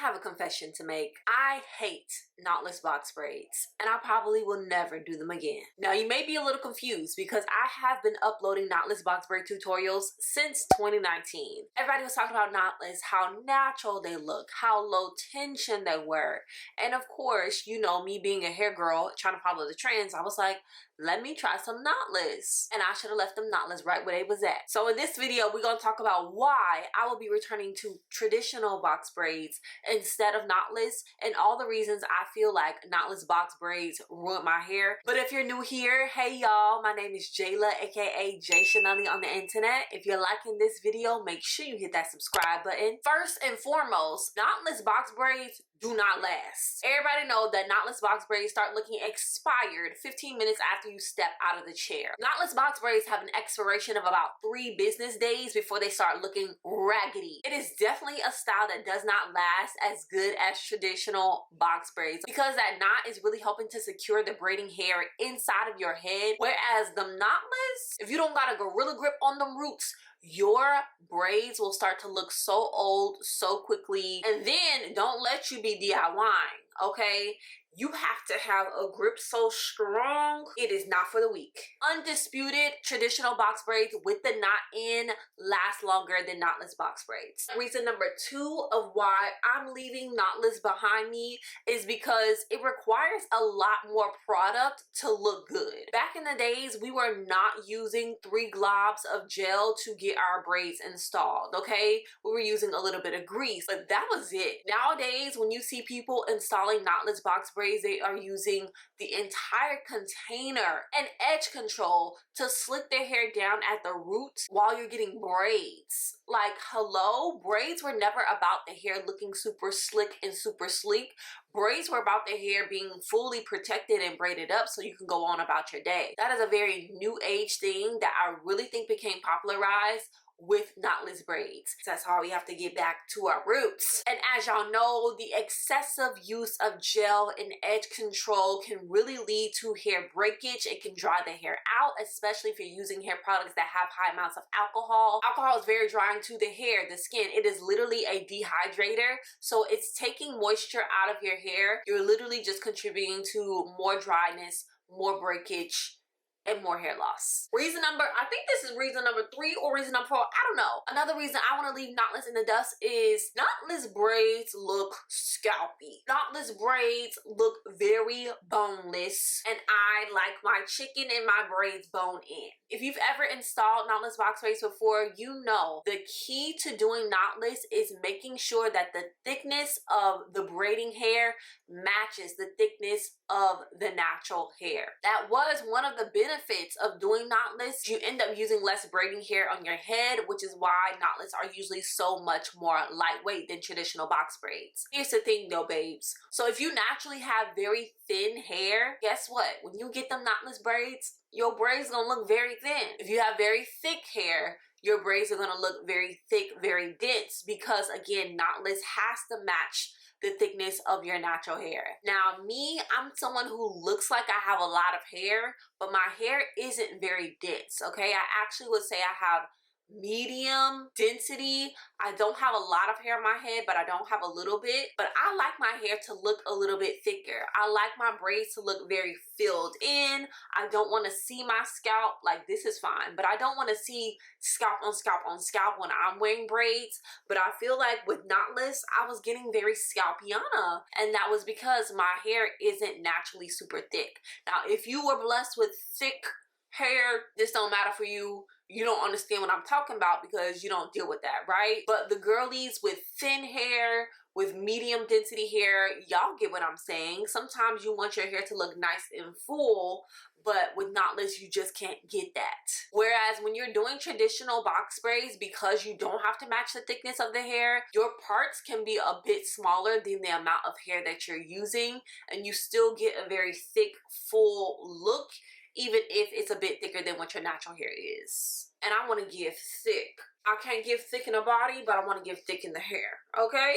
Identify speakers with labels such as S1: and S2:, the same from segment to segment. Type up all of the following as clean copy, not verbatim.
S1: have a confession to make. I hate knotless box braids, and I probably will never do them again. Now, you may be a little confused because I have been uploading knotless box braid tutorials since 2019. Everybody was talking about knotless, how natural they look, how low tension they were. And of course, you know, me being a hair girl trying to follow the trends, I was like, let me try some knotless. And I should have left them knotless right where they was at. So in this video, we're going to talk about why I will be returning to traditional box braids instead of knotless, and all the reasons I feel like knotless box braids ruined my hair. But if you're new here, hey y'all, my name is Jayla, aka JaiChanellie on the internet. If you're liking this video, make sure you hit that subscribe button. First and foremost, knotless box braids do not last. Everybody know that knotless box braids start looking expired 15 minutes after you step out of the chair. Knotless box braids have an expiration of about 3 business days before they start looking raggedy. It is definitely a style that does not last as good as traditional box braids because that knot is really helping to secure the braiding hair inside of your head, whereas the knotless, if you don't got a gorilla grip on them roots, your braids will start to look so old so quickly, and then don't let you be DIYing, okay? You have to have a grip so strong, it is not for the weak. Undisputed, traditional box braids with the knot in last longer than knotless box braids. Reason number 2 of why I'm leaving knotless behind me is because it requires a lot more product to look good. Back in the days, we were not using 3 globs of gel to get our braids installed, okay? We were using a little bit of grease, but that was it. Nowadays, when you see people installing knotless box braids, they are using the entire container and edge control to slick their hair down at the roots while you're getting braids. Like, hello? Braids were never about the hair looking super slick and super sleek. Braids were about the hair being fully protected and braided up so you can go on about your day. That is a very new age thing that I really think became popularized with knotless braids. That's how we have to get back to our roots. And as y'all know, the excessive use of gel and edge control can really lead to hair breakage. It can dry the hair out, especially if you're using hair products that have high amounts of alcohol. Alcohol is very drying to the hair, the skin. It is literally a dehydrator. So it's taking moisture out of your hair. You're literally just contributing to more dryness, more breakage, and more hair loss. I think this is reason number 3 or reason number 4, I don't know. Another reason I want to leave knotless in the dust is knotless braids look scalpy. Knotless braids look very boneless, and I like my chicken and my braids bone in. If you've ever installed knotless box braids before, you know the key to doing knotless is making sure that the thickness of the braiding hair matches the thickness of the natural hair. That was one of the benefits of doing knotless. You end up using less braiding hair on your head, which is why knotless are usually so much more lightweight than traditional box braids. Here's the thing though, babes. So if you naturally have very thin hair, guess what? When you get them knotless braids, your braids gonna look very thin. If you have very thick hair, your braids are gonna look very thick, very dense, because again, knotless has to match the thickness of your natural hair. Now me, I'm someone who looks like I have a lot of hair, but my hair isn't very dense, okay? I actually would say I have medium density. I don't have a lot of hair on my head, but I don't have a little bit. But I like my hair to look a little bit thicker. I like my braids to look very filled in. I don't want to see my scalp. Like, this is fine, but I don't want to see scalp on scalp on scalp when I'm wearing braids. But I feel like with knotless, I was getting very scalpiana, and that was because my hair isn't naturally super thick. Now, if you were blessed with thick hair, this don't matter for you. You don't understand what I'm talking about because you don't deal with that, right? But the girlies with thin hair, with medium density hair, y'all get what I'm saying. Sometimes you want your hair to look nice and full, but with knotless, you just can't get that. Whereas when you're doing traditional box braids, because you don't have to match the thickness of the hair, your parts can be a bit smaller than the amount of hair that you're using, and you still get a very thick, full look, even if it's a bit thicker than what your natural hair is. And I want to give thick. I can't give thick in the body, but I want to give thick in the hair, okay?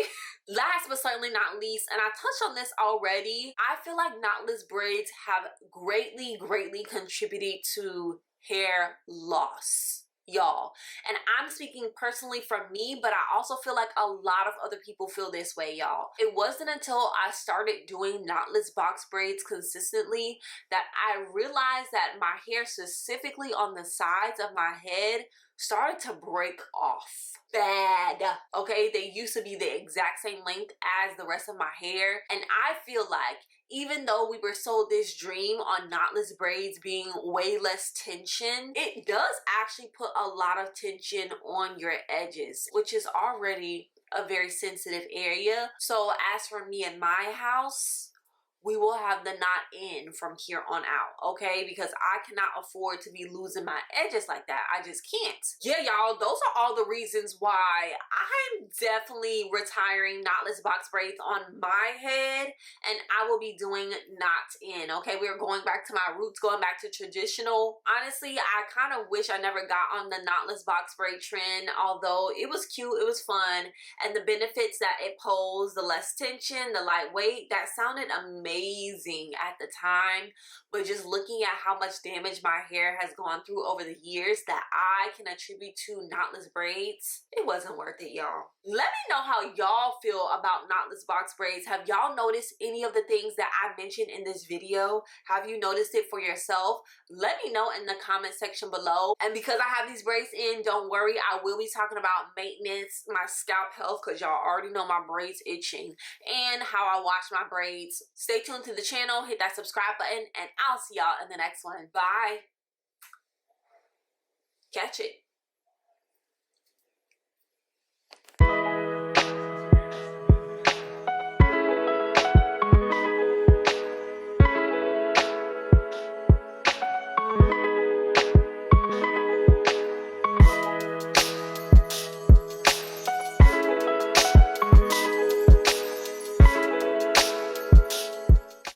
S1: Last but certainly not least, and I touched on this already, I feel like knotless braids have greatly contributed to hair loss. y'all. And I'm speaking personally from me, but I also feel like a lot of other people feel this way, y'all. It wasn't until I started doing knotless box braids consistently that I realized that my hair, specifically on the sides of my head, started to break off bad. Okay, they used to be the exact same length as the rest of my hair, and I feel like even though we were sold this dream on knotless braids being way less tension, it does actually put a lot of tension on your edges, which is already a very sensitive area. So as for me and my house, we will have the knot in from here on out, okay? Because I cannot afford to be losing my edges like that. I just can't. Yeah, y'all, those are all the reasons why I'm definitely retiring knotless box braids on my head, and I will be doing knots in, okay? We're going back to my roots, going back to traditional. Honestly, I kind of wish I never got on the knotless box braid trend, although it was cute, it was fun, and the benefits that it posed, the less tension, the lightweight, that sounded amazing at the time. But just looking at how much damage my hair has gone through over the years that I can attribute to knotless braids, it wasn't worth it, y'all. Let me know how y'all feel about knotless box braids. Have y'all noticed any of the things that I mentioned in this video? Have you noticed it for yourself? Let me know in the comment section below. And because I have these braids in, don't worry, I will be talking about maintenance, my scalp health, because y'all already know my braids itching, and how I wash my braids. Stay tuned to the channel, hit that subscribe button, and I'll see y'all in the next one. Bye. Catch it.